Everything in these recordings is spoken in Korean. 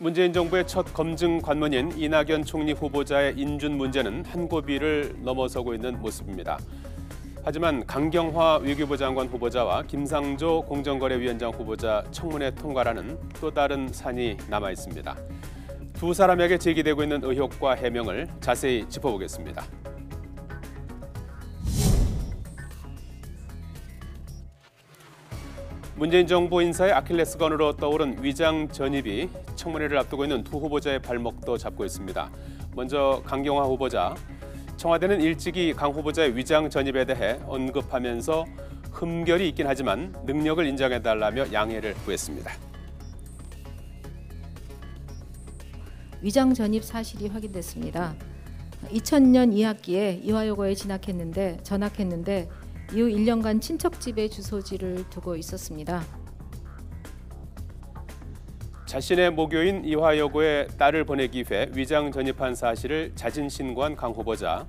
문재인 정부의 첫 검증 관문인 이낙연 총리 후보자의 인준 문제는 한 고비를 넘어서고 있는 모습입니다. 하지만 강경화 외교부 장관 후보자와 김상조 공정거래위원장 후보자 청문회 통과라는 또 다른 산이 남아 있습니다. 두 사람에게 제기되고 있는 의혹과 해명을 자세히 짚어보겠습니다. 문재인 정부 인사의 아킬레스건으로 떠오른 위장 전입이 청문회를 앞두고 있는 두 후보자의 발목도 잡고 있습니다. 먼저 강경화 후보자, 청와대는 일찍이 강 후보자의 위장 전입에 대해 언급하면서 흠결이 있긴 하지만 능력을 인정해달라며 양해를 구했습니다. 위장 전입 사실이 확인됐습니다. 2000년 2학기에 이화여고에 전학했는데 이후 1년간 친척 집에 주소지를 두고 있었습니다. 자신의 모교인 이화여고에 딸을 보내기 위해 위장 전입한 사실을 자진 신고한 강 후보자.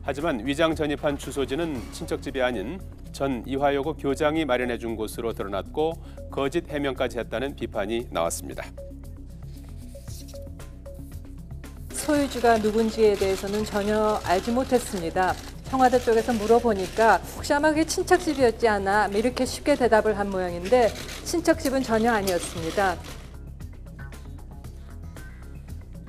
하지만 위장 전입한 주소지는 친척집이 아닌 전 이화여고 교장이 마련해 준 곳으로 드러났고 거짓 해명까지 했다는 비판이 나왔습니다. 소유주가 누군지에 대해서는 전혀 알지 못했습니다. 청와대 쪽에서 물어보니까 혹시 아마 그게 친척집이었지 않아 이렇게 쉽게 대답을 한 모양인데 친척집은 전혀 아니었습니다.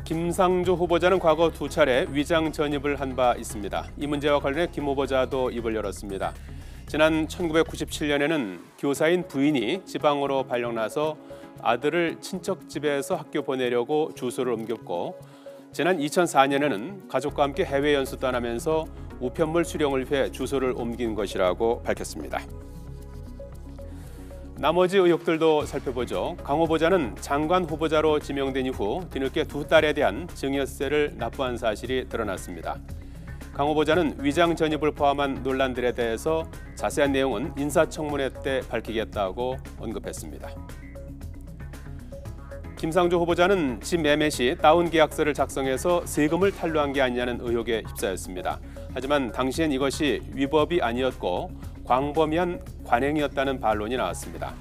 김상조 후보자는 과거 두 차례 위장 전입을 한 바 있습니다. 이 문제와 관련해 김 후보자도 입을 열었습니다. 지난 1997년에는 교사인 부인이 지방으로 발령나서 아들을 친척집에서 학교 보내려고 주소를 옮겼고 지난 2004년에는 가족과 함께 해외 연수 떠나면서 우편물 수령을 위해 주소를 옮긴 것이라고 밝혔습니다. 나머지 의혹들도 살펴보죠. 강 후보자는 장관 후보자로 지명된 이후 뒤늦게 두 딸에 대한 증여세를 납부한 사실이 드러났습니다. 강 후보자는 위장 전입을 포함한 논란들에 대해서 자세한 내용은 인사청문회 때 밝히겠다고 언급했습니다. 김상조 후보자는 집 매매 시 다운 계약서를 작성해서 세금을 탈루한 게 아니냐는 의혹에 휩싸였습니다. 하지만 당시엔 이것이 위법이 아니었고 광범위한 관행이었다는 반론이 나왔습니다.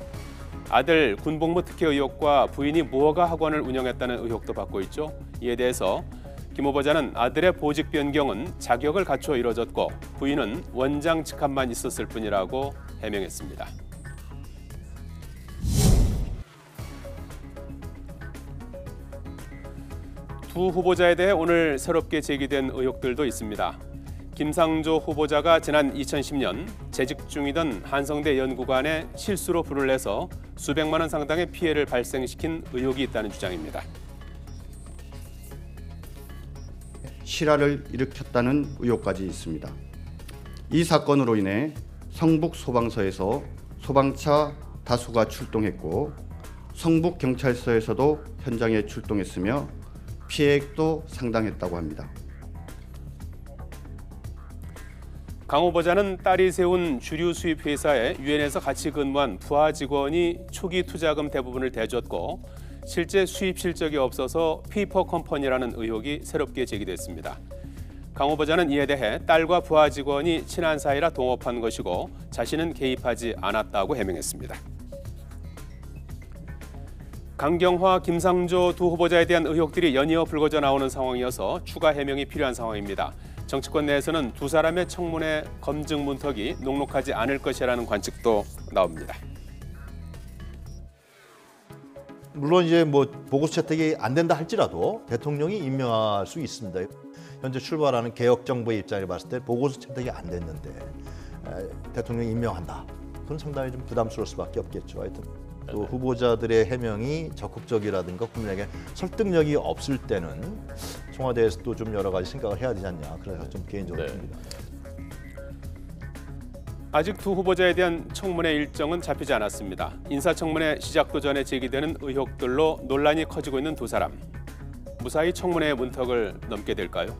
아들 군복무 특혜 의혹과 부인이 무허가 학원을 운영했다는 의혹도 받고 있죠. 이에 대해서 김 후보자는 아들의 보직 변경은 자격을 갖춰 이뤄졌고 부인은 원장 직함만 있었을 뿐이라고 해명했습니다. 두 후보자에 대해 오늘 새롭게 제기된 의혹들도 있습니다. 김상조 후보자가 지난 2010년 재직 중이던 한성대 연구관에 실수로 불을 내서 수백만 원 상당의 피해를 발생시킨 의혹이 있다는 주장입니다. 실화를 일으켰다는 의혹까지 있습니다. 이 사건으로 인해 성북 소방서에서 소방차 다수가 출동했고 성북 경찰서에서도 현장에 출동했으며 피해액도 상당했다고 합니다. 강 후보자는 딸이 세운 주류 수입 회사에 유엔에서 같이 근무한 부하 직원이 초기 투자금 대부분을 대줬고 실제 수입 실적이 없어서 페이퍼 컴퍼니라는 의혹이 새롭게 제기됐습니다. 강 후보자는 이에 대해 딸과 부하 직원이 친한 사이라 동업한 것이고 자신은 개입하지 않았다고 해명했습니다. 강경화, 김상조 두 후보자에 대한 의혹들이 연이어 불거져 나오는 상황이어서 추가 해명이 필요한 상황입니다. 정치권 내에서는 두 사람의 청문회 검증 문턱이 녹록하지 않을 것이라는 관측도 나옵니다. 물론 이제 보고서 채택이 안 된다 할지라도 대통령이 임명할 수 있습니다. 현재 출발하는 개혁 정부의 입장을 봤을 때 보고서 채택이 안 됐는데 대통령이 임명한다. 그건 상당히 좀 부담스러울 수밖에 없겠죠. 하여튼 또 후보자들의 해명이 적극적이라든가 국민에게 설득력이 없을 때는 청와대에서도 좀 여러 가지 생각을 해야 되지 않냐. 그래서 좀 개인적으로 봅니다. 아직 두 후보자에 대한 청문회 일정은 잡히지 않았습니다. 인사청문회 시작도 전에 제기되는 의혹들로 논란이 커지고 있는 두 사람. 무사히 청문회의 문턱을 넘게 될까요?